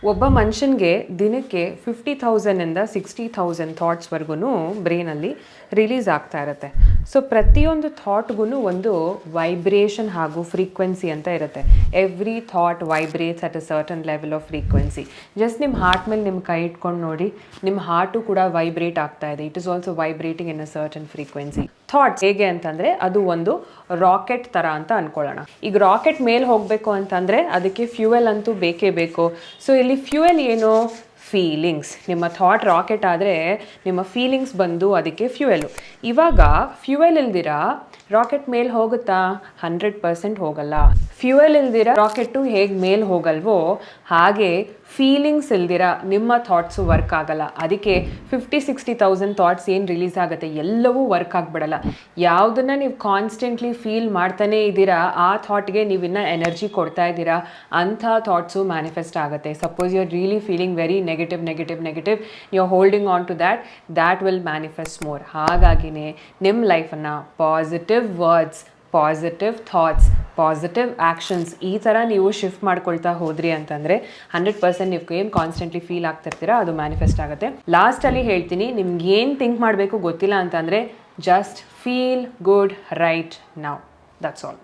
ಒಬ್ಬ ಮನುಷ್ಯನಿಗೆ ದಿನಕ್ಕೆ 50,000 ಇಂದ 60,000 ಥಾಟ್ಸ್ವರೆಗೂ ಬ್ರೈನಲ್ಲಿ ರಿಲೀಸ್ ಆಗ್ತಾ ಇರುತ್ತೆ. ಸೊ ಪ್ರತಿಯೊಂದು ಥಾಟ್ಗೂ ಒಂದು ವೈಬ್ರೇಷನ್ ಹಾಗೂ ಫ್ರೀಕ್ವೆನ್ಸಿ ಅಂತ ಇರುತ್ತೆ. Every thought vibrates at a certain level of frequency. Just ನಿಮ್ಮ ಹಾರ್ಟ್ ಮೇಲೆ ನಿಮ್ಮ ಕೈ ಇಟ್ಕೊಂಡು ನೋಡಿ, ನಿಮ್ಮ ಹಾರ್ಟು ಕೂಡ ವೈಬ್ರೇಟ್ ಆಗ್ತಾ ಇದೆ. It is also vibrating in a certain frequency. Thoughts ಹೇಗೆ ಅಂತಂದರೆ ಅದು ಒಂದು ರಾಕೆಟ್ ಥರ ಅಂತ ಅಂದ್ಕೊಳ್ಳೋಣ. ಈಗ ರಾಕೆಟ್ ಮೇಲೆ ಹೋಗಬೇಕು ಅಂತಂದರೆ ಅದಕ್ಕೆ ಫ್ಯೂಯಲ್ ಅಂತೂ ಬೇಕೇ ಬೇಕು. ಸೊ ಇಲ್ಲಿ ಫ್ಯೂಯಲ್ ಏನು? ಫೀಲಿಂಗ್ಸ್. ನಿಮ್ಮ ಥಾಟ್ ರಾಕೆಟ್ ಆದರೆ ನಿಮ್ಮ ಫೀಲಿಂಗ್ಸ್ ಬಂದು ಅದಕ್ಕೆ ಫ್ಯೂಯಲು. ಇವಾಗ ಫ್ಯೂಯಲ್ ಇಲ್ದಿರ ರಾಕೆಟ್ ಮೇಲೆ ಹೋಗುತ್ತಾ? 100% ಹೋಗಲ್ಲ. ಫ್ಯೂಯಲ್ ಇಲ್ದಿರ ರಾಕೆಟು ಹೇಗೆ ಮೇಲೆ ಹೋಗಲ್ವೋ ಹಾಗೆ ಫೀಲಿಂಗ್ಸ್ ಇಲ್ದಿರ ನಿಮ್ಮ ಥಾಟ್ಸು ವರ್ಕ್ ಆಗಲ್ಲ. ಅದಕ್ಕೆ 50,000-60,000 ಥಾಟ್ಸ್ ಏನು ರಿಲೀಸ್ ಆಗುತ್ತೆ ಎಲ್ಲವೂ ವರ್ಕ್ ಆಗಿಬಿಡಲ್ಲ. ಯಾವುದನ್ನು ನೀವು ಕಾನ್ಸ್ಟೆಂಟ್ಲಿ ಫೀಲ್ ಮಾಡ್ತಾನೇ ಇದ್ದೀರಾ ಆ ಥಾಟ್ಗೆ ನೀವಿನ್ನ ಎನರ್ಜಿ ಕೊಡ್ತಾ ಇದ್ದೀರಾ, ಅಂಥ ಥಾಟ್ಸು ಮ್ಯಾನಿಫೆಸ್ಟ್ ಆಗುತ್ತೆ. Suppose you are really feeling very negative, you are holding on to that will manifest more. ಹಾಗಾಗಿನೇ ನಿಮ್ಮ ಲೈಫನ್ನು positive words, positive thoughts, positive actions ಈ ಥರ ನೀವು ಶಿಫ್ಟ್ ಮಾಡ್ಕೊಳ್ತಾ ಹೋದ್ರಿ ಅಂತಂದರೆ 100% ನೀವು ಏನು ಕಾನ್ಸ್ಟೆಂಟ್ಲಿ ಫೀಲ್ ಆಗ್ತಿರ್ತೀರಾ ಅದು ಮ್ಯಾನಿಫೆಸ್ಟ್ ಆಗುತ್ತೆ. ಲಾಸ್ಟಲ್ಲಿ ಹೇಳ್ತೀನಿ, ನಿಮ್ಗೆ ಏನು ಥಿಂಕ್ ಮಾಡಬೇಕು ಗೊತ್ತಿಲ್ಲ ಅಂತಂದರೆ just feel good right now. That's all.